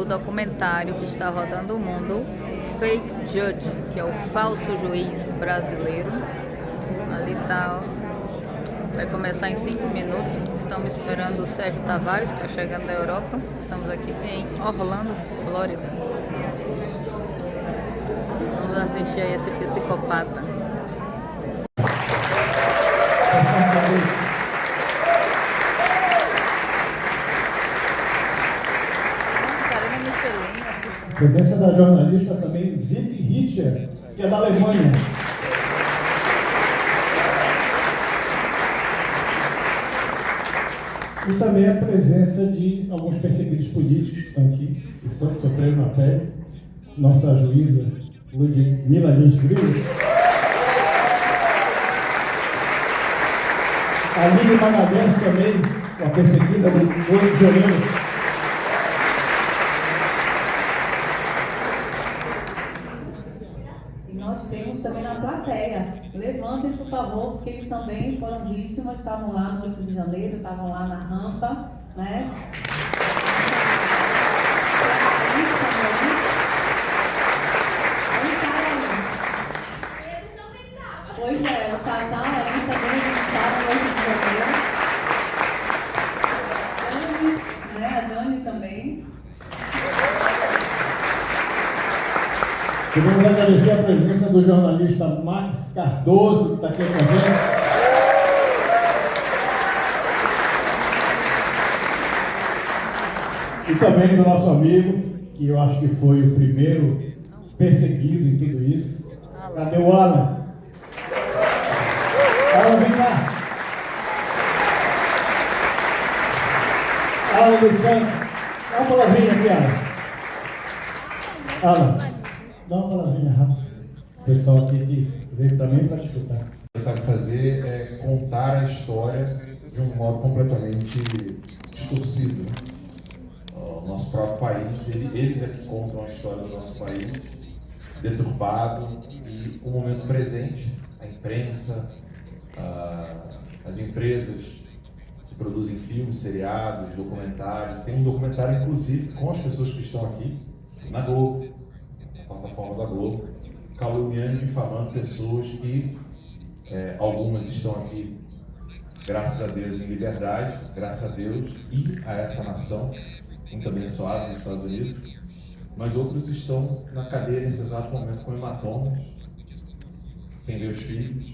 documentário que está rodando o mundo, Fake Judge, que é o falso juiz brasileiro. Ali tá, ó. Vai começar em 5 minutos. Estamos esperando o Sérgio Tavares, que está chegando da Europa. Estamos aqui em Orlando, Flórida. Vamos assistir a esse psicopata. Presença da jornalista também, Vicky Richter, que é da Alemanha. E também a presença de alguns perseguidos políticos que estão aqui, que sofreram na pele. Nossa juíza, Ludmila Lindgren. A Lili Magalhães também, a perseguida do 8 de janeiro. Temos também na plateia. Levantem, por favor, porque eles também foram vítimas, estavam lá no 8 de janeiro, estavam lá na rampa, né? Pois é, o casal aqui também estava no 8 de janeiro. Dani, né? A Dani também. Queremos agradecer a presença do jornalista Max Cardoso, que está aqui com a gente. E também do nosso amigo, que eu acho que foi o primeiro perseguido em tudo isso. Cadê o Alan? Alan, vem cá. Alan dos Santos. Dá uma palavrinha aqui, Alan. Alan. Dá uma palavrinha rápida. O pessoal aqui que veio também para te escutar. O que sabe fazer é contar a história de um modo completamente distorcido. O nosso próprio país, eles é que contam a história do nosso país, deturpado, e o momento presente, a imprensa, as empresas que produzem filmes, seriados, documentários. Tem um documentário, inclusive, com as pessoas que estão aqui, na Globo, plataforma da Globo, caluniando e difamando pessoas que algumas estão aqui, graças a Deus, em liberdade, graças a Deus e a essa nação muito abençoada nos Estados Unidos, mas outros estão na cadeia nesse exato momento com hematomas, sem ver os filhos,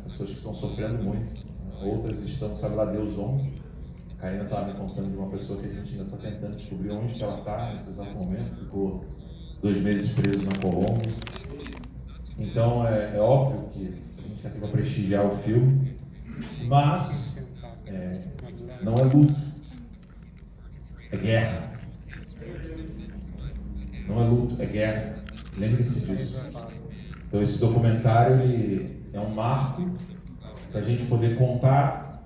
pessoas que estão sofrendo muito, outras estão, sabe lá Deus onde. A Karina estava me contando de uma pessoa que a gente ainda está tentando descobrir onde que ela está nesse exato momento, ficou 2 meses preso na Colômbia. Então é óbvio que a gente está aqui para prestigiar o filme, mas não é luto, é guerra. Não é luto, é guerra. Lembre-se disso. Então esse documentário ele é um marco para a gente poder contar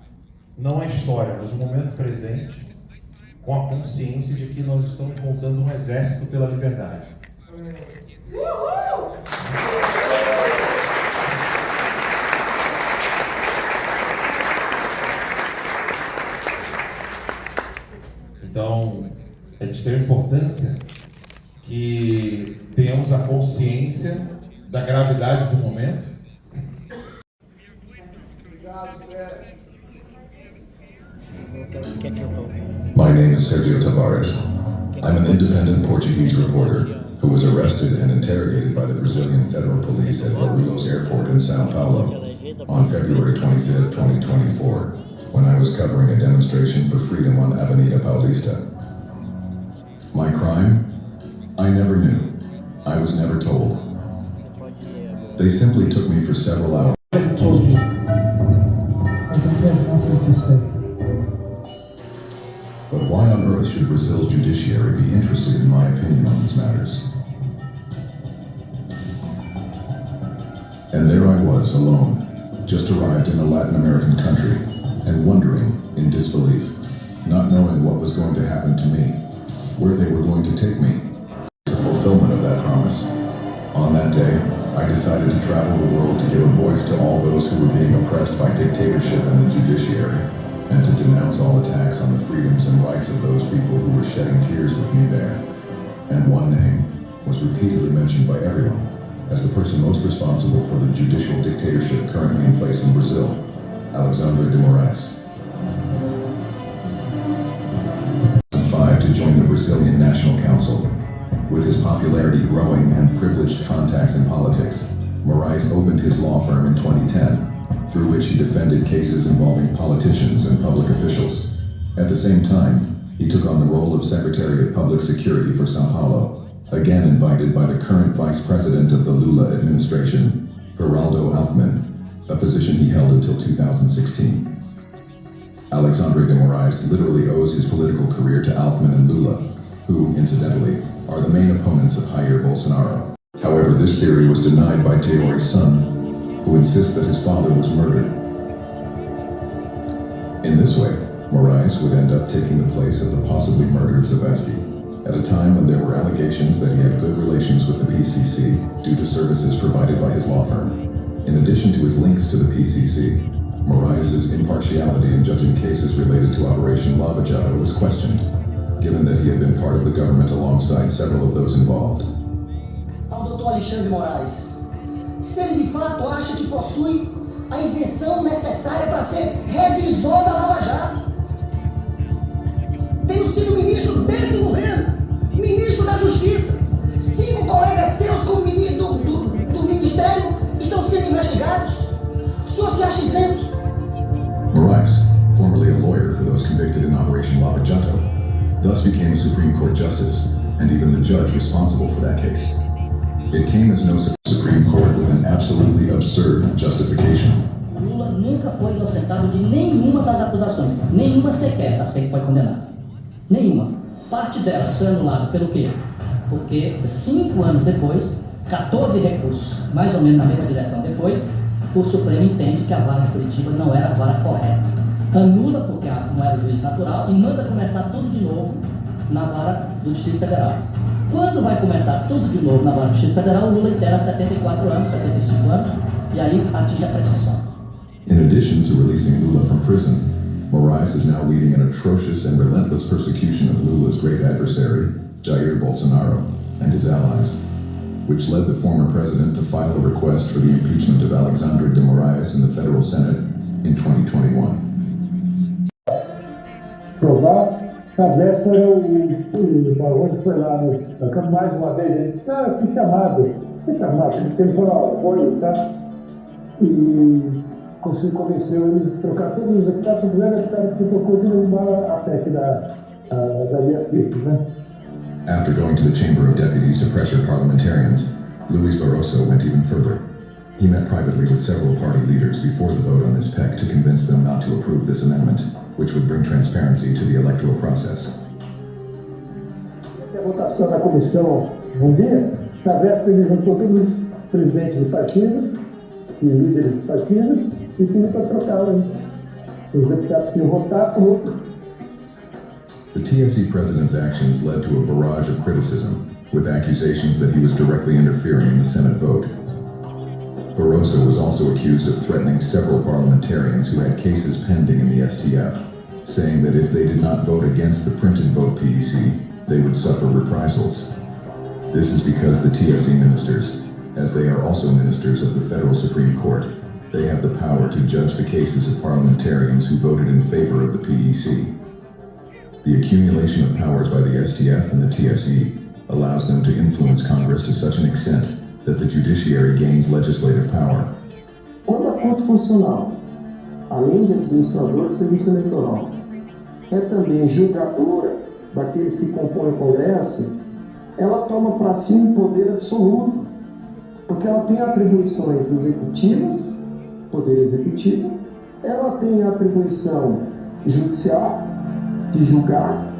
não a história, mas o momento presente, com a consciência de que nós estamos montando um exército pela liberdade. Uhul! Então, é de extrema importância que tenhamos a consciência da gravidade do momento. My name is Sergio Tavares. I'm an independent Portuguese reporter who was arrested and interrogated by the Brazilian Federal Police at Guarulhos Airport in São Paulo on February 25, 2024, when I was covering a demonstration for freedom on Avenida Paulista. My crime? I never knew. I was never told. They simply took me for several hours. I told you. I don't have nothing to say. But why on earth should Brazil's judiciary be interested in my opinion on these matters? And there I was, alone, just arrived in a Latin American country, and wondering, in disbelief, not knowing what was going to happen to me, where they were going to take me. The fulfillment of that promise. On that day, I decided to travel the world to give a voice to all those who were being oppressed by dictatorship and the judiciary. and to denounce all attacks on the freedoms and rights of those people who were shedding tears with me there. And one name was repeatedly mentioned by everyone as the person most responsible for the judicial dictatorship currently in place in Brazil, Alexandre de Moraes. To join the Brazilian National Council. With his popularity growing and privileged contacts in politics, Moraes opened his law firm in 2010, through which he defended cases involving politicians and public officials. At the same time, he took on the role of Secretary of Public Security for São Paulo, again invited by the current Vice President of the Lula administration, Geraldo Alckmin, a position he held until 2016. Alexandre de Moraes literally owes his political career to Alckmin and Lula, who, incidentally, are the main opponents of Jair Bolsonaro. However, this theory was denied by Teori's son, who insists that his father was murdered. In this way, Moraes would end up taking the place of the possibly murdered Savasky, at a time when there were allegations that he had good relations with the PCC due to services provided by his law firm. In addition to his links to the PCC, Moraes' impartiality in judging cases related to Operation Lava Jato was questioned, given that he had been part of the government alongside several of those involved. Ao Dr. Alexandre Moraes, se ele de fato acha que possui a isenção necessária para ser revisor da Lava Jato, tenho sido ministro desse governo, ministro da Justiça, 5 colegas seus como ministro do Ministério estão sendo investigados. O senhor se acha isento? Moraes, formerly a lawyer for those convicted in Operation Lava Jato, thus became a Supreme Court justice, and even the judge responsible for that case. It came as no Supreme Court with an absolutely absurd justification. Lula nunca foi inocentado de nenhuma das acusações, nenhuma sequer das que foi condenado. Nenhuma. Parte delas foi anulada pelo quê? Porque 5 anos depois, 14 recursos, mais ou menos na mesma direção depois, o Supremo entende que a vara de Curitiba não era a vara correta. Anula porque não era o juiz natural e manda começar tudo de novo na vara do Distrito Federal. Quando vai começar tudo de novo na vara do Distrito Federal, o Lula inteira 74 anos, 75 anos, e aí atinge a prescrição. In addition to releasing Lula from prison, Moraes is now leading an atrocious and relentless persecution of Lula's great adversary, Jair Bolsonaro, and his allies, which led the former president to file a request for the impeachment of Alexandre de Moraes in the federal Senate in 2021. Provar, na véspera o Barroso foi lá no campo mais uma vez, ele disse, fui chamado, porque ele falou, apoio, tá? E convenceu eles a trocar todos os deputados, o primeiro deputado que tocou de derrubar a PEC da Beatriz, né? After going to the Chamber of Deputies to pressure parliamentarians, Luis Barroso went even further. He met privately with several party leaders before the vote on this PEC to convince them not to approve this amendment, which would bring transparency to the electoral process. A votação na comissão um dia, na véspera ele juntou todos os presidentes de partidos e líderes de partidos e pediu para trocar os deputados que iam votar por outro. The TSE president's actions led to a barrage of criticism, with accusations that he was directly interfering in the Senate vote. Barroso was also accused of threatening several parliamentarians who had cases pending in the STF, saying that if they did not vote against the printed vote PEC, they would suffer reprisals. This is because the TSE ministers, as they are also ministers of the Federal Supreme Court, they have the power to judge the cases of parliamentarians who voted in favor of the PEC. The accumulation of powers by the STF and the TSE allows them to influence Congress to such an extent that the judiciary gains legislative power. Quando a Corte Constitucional, além de administrador do Serviço Eleitoral, é também julgadora daqueles que compõem o Congresso, ela toma para si um poder absoluto, porque ela tem atribuições executivas, poder executivo, ela tem a atribuição judicial, de julgar,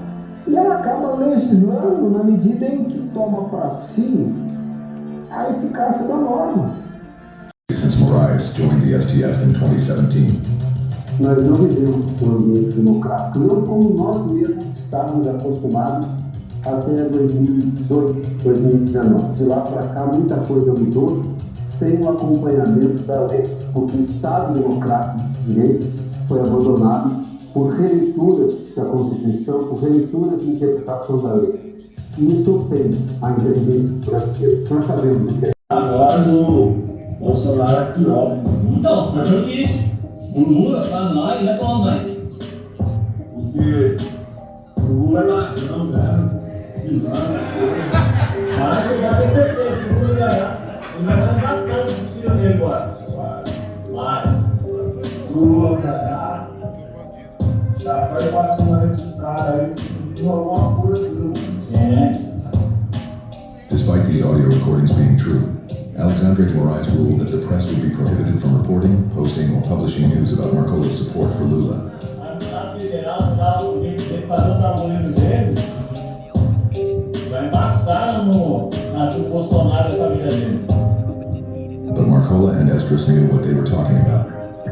e ela acaba legislando na medida em que toma para si a eficácia da norma. Since Moraes joined the STF in 2017. Nós não vivemos um ambiente democrático, não como nós mesmos estávamos acostumados até 2018, 2019. De lá para cá, muita coisa mudou sem o acompanhamento da lei, porque o Estado democrático de direito foi abandonado por releituras da Constituição, por releituras de interpretação da lei. E isso ofende a inteligência dos brasileiros. Nós sabemos o que é. Agora o Bolsonaro aqui, ó. Então, mas eu disse, o Lula para nós não é bom mais. Porque o Lula é ladrão, cara. Mas eu já defendei, o Lula ganhar. Ele vai dar bastante do filho dele agora. Mas o Lula ganhar. Já vai passando aí com o cara aí, de alguma coisa do Lula. Despite these audio recordings being true, Alexandre de Moraes ruled that the press would be prohibited from reporting, posting, or publishing news about Marcola's support for Lula. A federal dá o jeito de fazer o tamanho dele, vai embaçar na do Bolsonaro e a família dele. But Marcola and Esdras knew what they were talking about,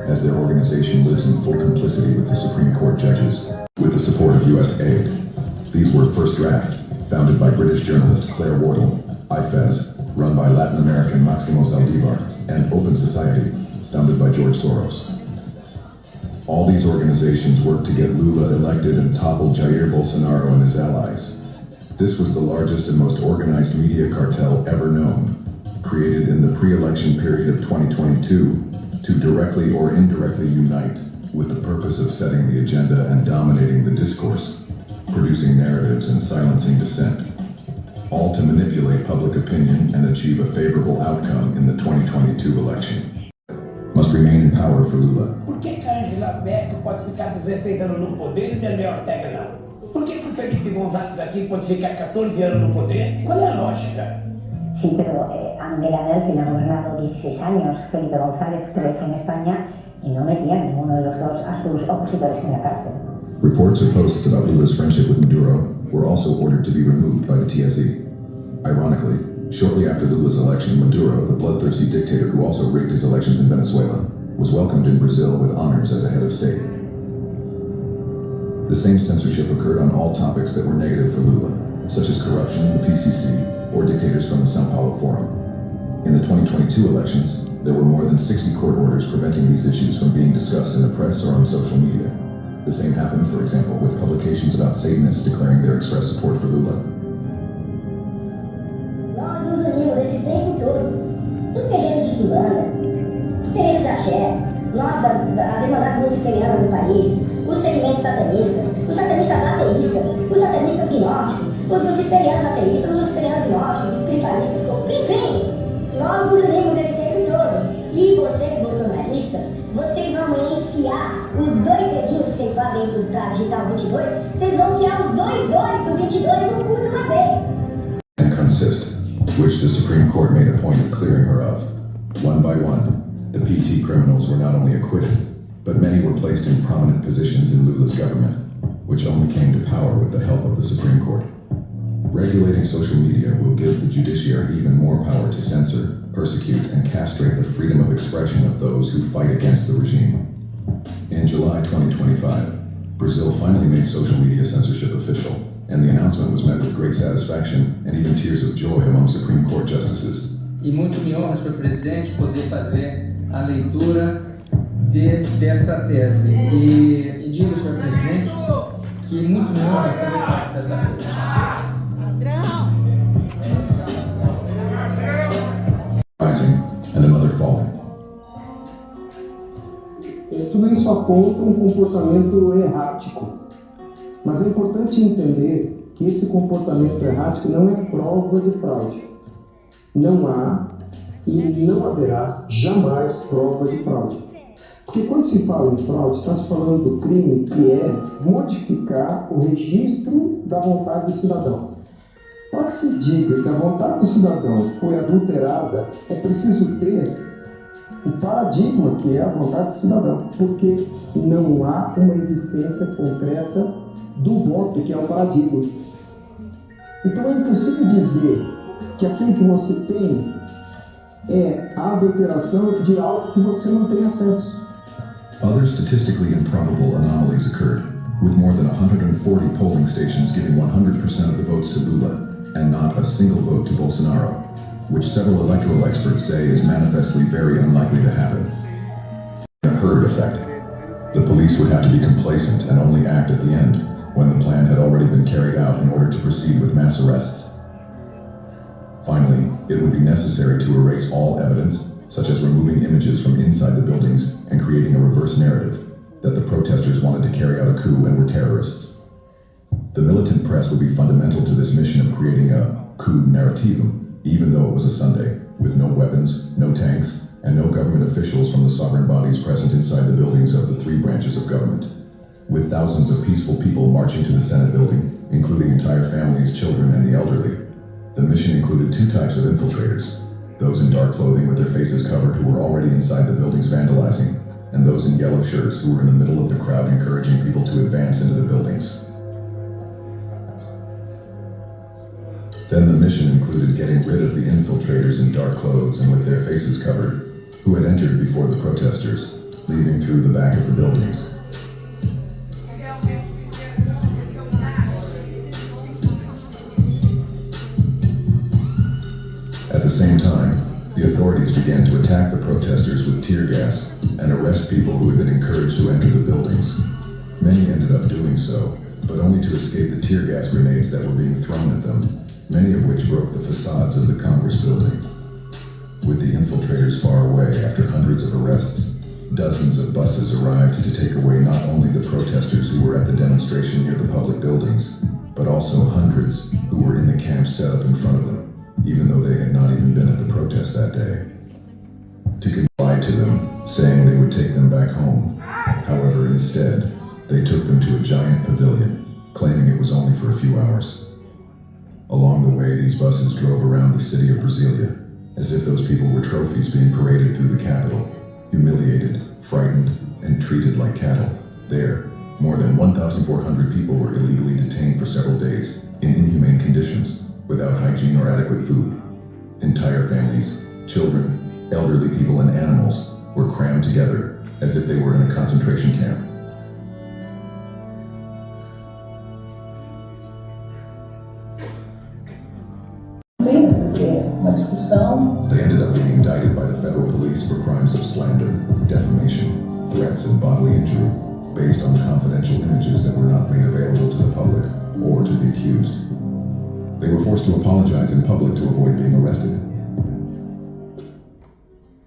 as their organization lives in full complicity with the Supreme Court judges. With the support of U.S. aid, these were First Draft, founded by British journalist Claire Wardle, IFES, run by Latin American Maximo Zaldivar, and Open Society, founded by George Soros. All these organizations worked to get Lula elected and topple Jair Bolsonaro and his allies. This was the largest and most organized media cartel ever known, created in the pre-election period of 2022 to directly or indirectly unite with the purpose of setting the agenda and dominating the discourse, producing narratives and silencing dissent, all to manipulate public opinion and achieve a favorable outcome in the 2022 election. Must remain in power for Lula. Por que Angela Merkel pode ficar 16 anos no poder e Daniel Ortega não? Por que o Felipe González aqui pode ficar 14 anos no poder? Qual é a lógica? Sí, pero Angela Merkel ha gobernado 16 años, Felipe González 13 en España y no metía a ninguno de los dos a sus opositores en la cárcel. Reports or posts about Lula's friendship with Maduro were also ordered to be removed by the TSE. Ironically, shortly after Lula's election, Maduro, the bloodthirsty dictator who also rigged his elections in Venezuela, was welcomed in Brazil with honors as a head of state. The same censorship occurred on all topics that were negative for Lula, such as corruption, the PCC, or dictators from the São Paulo Forum. In the 2022 elections, there were more than 60 court orders preventing these issues from being discussed in the press or on social media. The same happened, for example, with publications about Satanists declaring their express support for Lula. Nós nos unimos esse tempo todo. Os terreiros de Quimbanda, os terreiros de Axé, nós das Irmandades Luciferianas do país, os segmentos satanistas, os satanistas ateístas, os satanistas gnósticos, os luciferianos ateístas, os luciferianos gnósticos, os espiritualistas, enfim, nós nos unimos esse tempo todo. E vocês, bolsonaristas, vocês vão enfiar os dois dedinhos que vocês fazem para digitar o 22, vocês vão enfiar os dois do 22 no cu de uma vez. And consist, which the Supreme Court made a point of clearing her of. One by one, the PT criminals were not only acquitted, but many were placed in prominent positions in Lula's government, which only came to power with the help of the Supreme Court. Regulating social media will give the judiciary even more power to censor, persecute, and castrate the freedom of expression of those who fight against the regime. In July 2025, Brazil finally made social media censorship official, and the announcement was met with great satisfaction and even tears of joy among Supreme Court justices. E muito me honra, Sr. Presidente, poder fazer a leitura desta tese. E digo, Sr. Presidente, que muito me honra fazer parte dessa tese. Rising and another falling. Tudo isso aponta um comportamento errático. Mas é importante entender que esse comportamento errático não é prova de fraude. Não há e não haverá jamais prova de fraude. Porque quando se fala em fraude, está se falando do crime que é modificar o registro da vontade do cidadão. Para que se diga que a vontade do cidadão foi adulterada, é preciso ter o paradigma que é a vontade do cidadão, porque não há uma existência concreta do voto, que é o paradigma. Então é impossível dizer que aquilo que você tem é a adulteração de algo que você não tem acesso. Other statistically improbable anomalies occurred, with more than 140 polling stations giving 100% of the votes to Lula, and not a single vote to Bolsonaro, which several electoral experts say is manifestly very unlikely to happen. A herd effect. The police would have to be complacent and only act at the end, when the plan had already been carried out in order to proceed with mass arrests. Finally, it would be necessary to erase all evidence, such as removing images from inside the buildings and creating a reverse narrative that the protesters wanted to carry out a coup and were terrorists. The militant press would be fundamental to this mission of creating a coup narrativum, even though it was a Sunday, with no weapons, no tanks, and no government officials from the sovereign bodies present inside the buildings of the three branches of government. With thousands of peaceful people marching to the Senate building, including entire families, children, and the elderly. The mission included two types of infiltrators, those in dark clothing with their faces covered who were already inside the buildings vandalizing, and those in yellow shirts who were in the middle of the crowd encouraging people to advance into the buildings. Then the mission included getting rid of the infiltrators in dark clothes and with their faces covered, who had entered before the protesters, leaving through the back of the buildings. At the same time, the authorities began to attack the protesters with tear gas and arrest people who had been encouraged to enter the buildings. Many ended up doing so, but only to escape the tear gas grenades that were being thrown at them, many of which broke the facades of the Congress building. With the infiltrators far away after hundreds of arrests, dozens of buses arrived to take away not only the protesters who were at the demonstration near the public buildings, but also hundreds who were in the camps set up in front of them, even though they had not even been at the protest that day. To confide to them, saying they would take them back home. However, instead, they took them to a giant pavilion, claiming it was only for a few hours. Along the way, these buses drove around the city of Brasilia, as if those people were trophies being paraded through the capital, humiliated, frightened, and treated like cattle. There, more than 1,400 people were illegally detained for several days, in inhumane conditions, without hygiene or adequate food. Entire families, children, elderly people, and animals were crammed together as if they were in a concentration camp. They ended up being indicted by the federal police for crimes of slander, defamation, threats, and bodily injury, based on confidential images that were not made available to the public or to the accused. They were forced to apologize in public to avoid being arrested.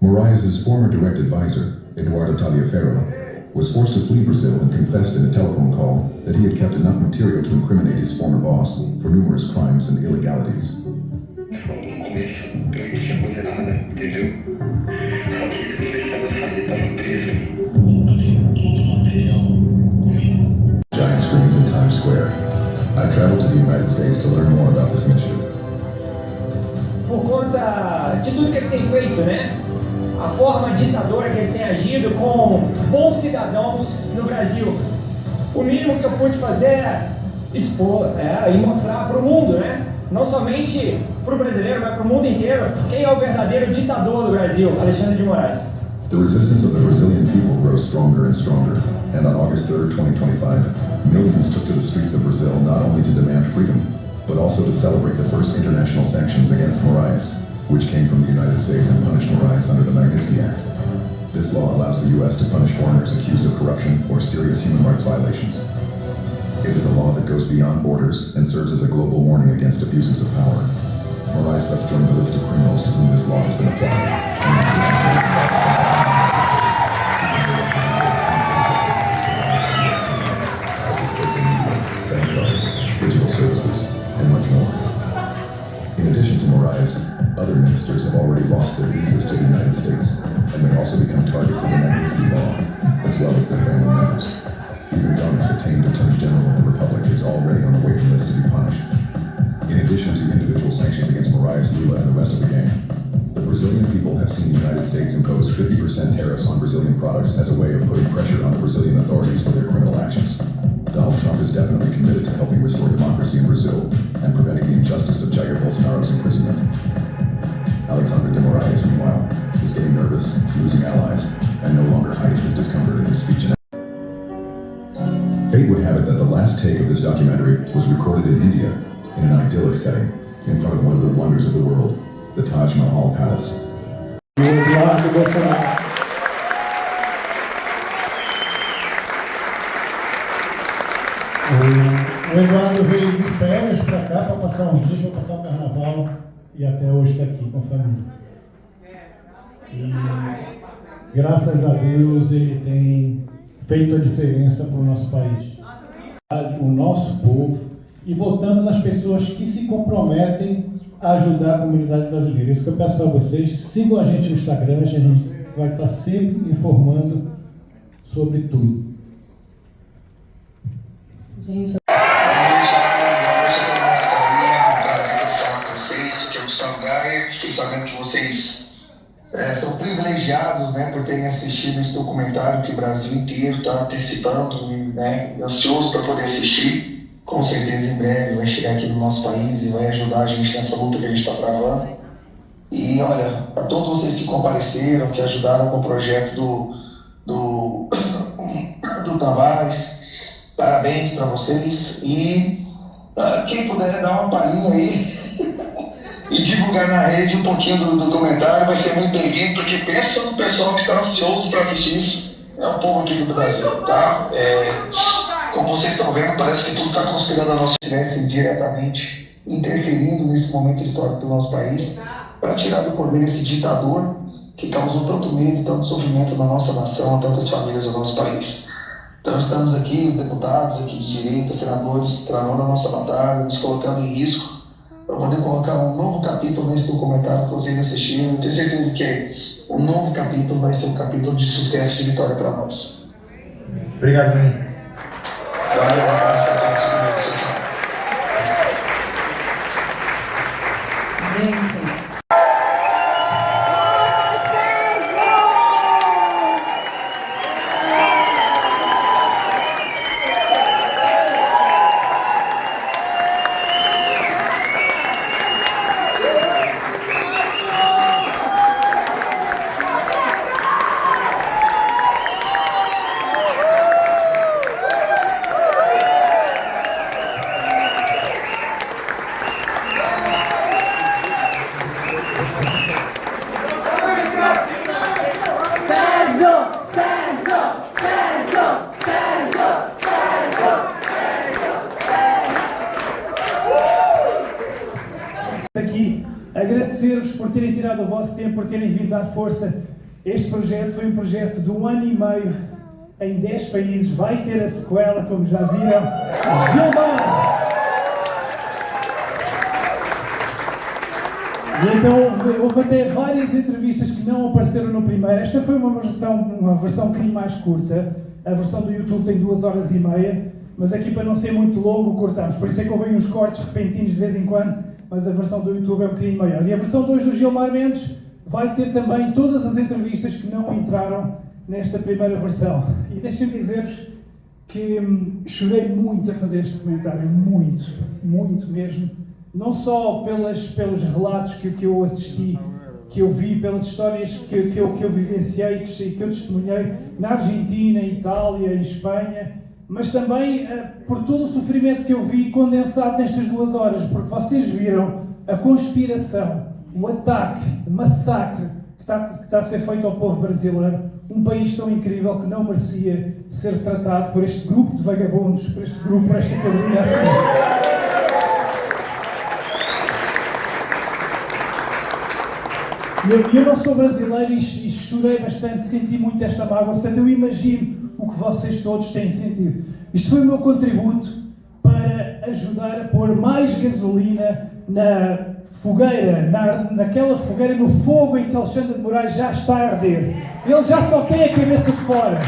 Moraes' former direct advisor, Eduardo Taliaferro, was forced to flee Brazil and confessed in a telephone call that he had kept enough material to incriminate his former boss for numerous crimes and illegalities. Giant screens in Times Square. I traveled to the United States to learn more about this initiative. Por conta de tudo que ele tem feito, né? A forma ditadora que ele tem agido com bons cidadãos no Brasil. O mínimo que eu pude fazer é expor e mostrar para o mundo, né? Não somente para o brasileiro, mas para o mundo inteiro, quem é o verdadeiro ditador do Brasil, Alexandre de Moraes. The resistance of the Brazilian people grows stronger and stronger, and on August 3rd, 2025, millions took to the streets of Brazil not only to demand freedom, but also to celebrate the first international sanctions against Moraes, which came from the United States and punished Moraes under the Magnitsky Act. This law allows the U.S. to punish foreigners accused of corruption or serious human rights violations. It is a law that goes beyond borders and serves as a global warning against abuses of power. Moraes thus joined the list of criminals to whom this law has been applied. Digital services, and much more. In addition to Moraes, other ministers have already lost their visas to the United States and may also become targets of the Magnitsky Law, as well as their family members. Even Garment, detained Attorney General of the Republic, is already on the waiting list to be punished. In addition to individual sanctions against Moraes, Lula, and the rest of the gang, the Brazilian people have seen the United States impose 50% tariffs on Brazilian products as a way of putting pressure on the Brazilian authorities for their criminal actions. Donald Trump is definitely committed to helping restore democracy in Brazil and preventing the injustice of Jair Bolsonaro's imprisonment. Alexandre de Moraes, meanwhile, is getting nervous, losing allies, and no longer hiding his discomfort in his speech and Fate would have it that the last take of this documentary was recorded in India, in an idyllic setting, in front of one of the wonders of the world, the Taj Mahal Palace. O Eduardo veio de férias para cá para passar uns dias, para passar o carnaval e até hoje está aqui com a família. E graças a Deus ele tem feito a diferença para o nosso país, o nosso povo, e votando nas pessoas que se comprometem a ajudar a comunidade brasileira. Isso que eu peço para vocês, sigam a gente no Instagram, a gente vai estar sempre informando sobre tudo. Gente, aqui é o Gustavo Gaia. Fiquei sabendo que vocês são privilegiados, né, por terem assistido esse documentário que o Brasil inteiro está antecipando, né, ansioso para poder assistir. Com certeza em breve vai chegar aqui no nosso país e vai ajudar a gente nessa luta que a gente está travando. E olha, a todos vocês que compareceram, que ajudaram com o projeto do Tavares, parabéns para vocês. E quem puder dar uma palhinha aí e divulgar na rede um pouquinho do documentário, vai ser muito bem-vindo, porque pensa no pessoal que está ansioso para assistir isso. É o povo aqui do Brasil, tá? Como vocês estão vendo, parece que tudo está conspirando a nosso interesse diretamente, interferindo nesse momento histórico do nosso país, para tirar do poder esse ditador que causou tanto medo e tanto sofrimento na nossa nação, a tantas famílias do nosso país. Então estamos aqui, os deputados aqui de direita, senadores, travando a nossa batalha, nos colocando em risco, para poder colocar um novo capítulo nesse documentário que vocês assistiram. Eu tenho certeza que o novo capítulo vai ser um capítulo de sucesso e de vitória para nós. Obrigado, Ney. Agradecer-vos por terem tirado o vosso tempo, por terem vindo dar força. Este projeto foi um projeto de 1 ano e meio em 10 países. Vai ter a sequela, como já viram. Gilmar! E então houve até várias entrevistas que não apareceram no primeiro. Esta foi uma versão um bocadinho mais curta. A versão do YouTube tem 2 horas e meia, mas aqui, para não ser muito longo, cortamos. Por isso é que houve uns cortes repentinos de vez em quando, mas a versão do YouTube é um bocadinho maior. E a versão 2 do Gilmar Mendes vai ter também todas as entrevistas que não entraram nesta primeira versão. E deixem-me dizer-vos que chorei muito a fazer este documentário, muito mesmo. Não só pelos relatos que eu assisti, que eu vi, pelas histórias que eu vivenciei, que eu testemunhei na Argentina, em Itália, em Espanha, mas também por todo o sofrimento que eu vi condensado nestas 2 horas, porque vocês viram a conspiração, o ataque, o massacre que está a ser feito ao povo brasileiro, um país tão incrível que não merecia ser tratado por este grupo de vagabundos, por esta quadrilha assim. Eu não sou brasileiro e chorei bastante, senti muito esta mágoa, portanto eu imagino o que vocês todos têm sentido. Isto foi o meu contributo para ajudar a pôr mais gasolina na fogueira, naquela fogueira, no fogo em que Alexandre de Moraes já está a arder. Ele já só tem a cabeça de fora.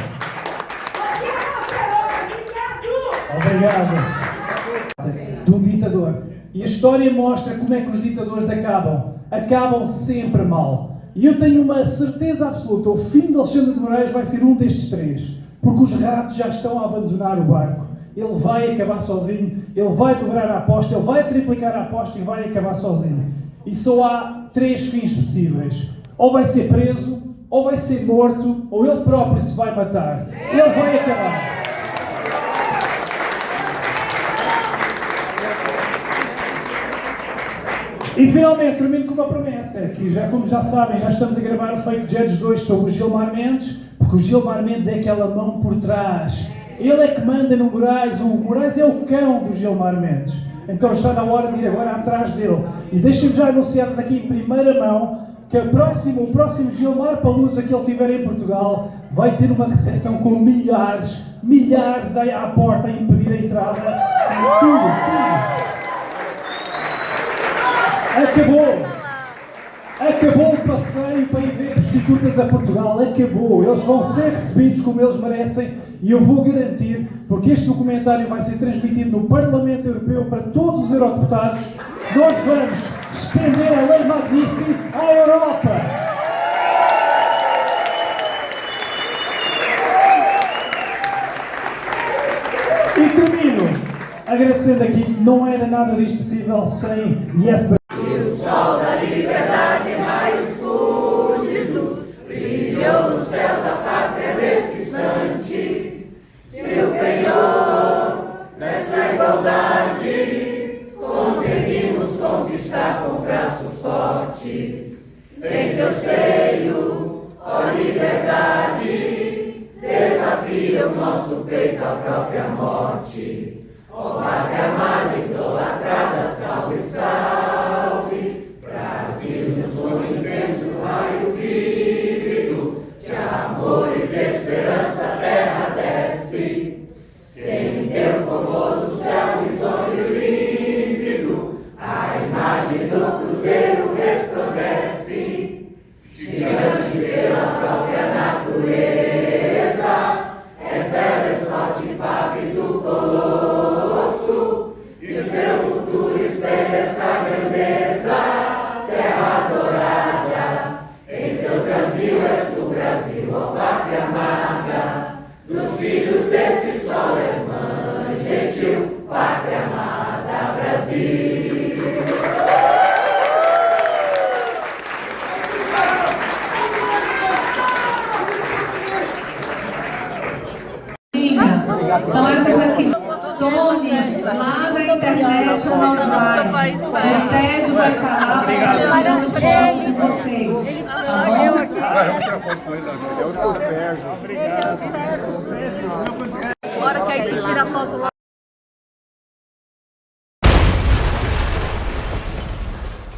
Obrigado. De um ditador. E a história mostra como é que os ditadores acabam sempre mal. E eu tenho uma certeza absoluta, o fim de Alexandre de Moraes vai ser um destes 3, porque os ratos já estão a abandonar o barco. Ele vai acabar sozinho, ele vai dobrar a aposta, ele vai triplicar a aposta e vai acabar sozinho. E só há 3 fins possíveis. Ou vai ser preso, ou vai ser morto, ou ele próprio se vai matar. Ele vai acabar. E finalmente termino com uma promessa, que como já sabem, já estamos a gravar o Fake Judge 2 sobre o Gilmar Mendes, porque o Gilmar Mendes é aquela mão por trás Ele é que manda no Moraes. O Moraes é o cão do Gilmar Mendes. Então está na hora de ir agora atrás dele. E deixem-me já anunciar-vos aqui em primeira mão que o próximo Gilmar Palusa que ele tiver em Portugal vai ter uma recepção com milhares aí à porta a impedir a entrada. Tudo. Acabou o passeio para ir ver prostitutas a Portugal. Acabou. Eles vão ser recebidos como eles merecem e eu vou garantir, porque este documentário vai ser transmitido no Parlamento Europeu para todos os eurodeputados. Nós vamos estender a Lei Magnitsky à Europa. E termino agradecendo aqui, não era nada disto possível sem Yes. E o sol da liberdade, raios fúlgidos, brilhou no céu da pátria nesse instante. Seu penhor, nessa igualdade, conseguimos conquistar com braços fortes. Em teu seio, ó liberdade, desafia o nosso peito à própria morte. Ó pátria amada, idolatrada, salve, salve. Brasil de um sono intenso, raio vívido, de amor e de esperança a terra desce. Sem teu formoso céu risonho e límpido, a imagem do cruzeiro resplandece. Gigante pela própria natureza, és bela, és forte, pávido colosso, e o teu futuro espelha essa grandeza. Terra adorada, entre outras mil és tu, Brasil, ó pátria amada. Dos filhos desse sol és mãe gentil, pátria amada, Brasil. São essas aqui. Tony, lá na internet, no online. O Sérgio vai falar para tirar fotos com vocês. Eu aqui. Vamos tirar foto com ele agora. É o seu Sérgio. Obrigado. Bora que aí tu tira a foto lá.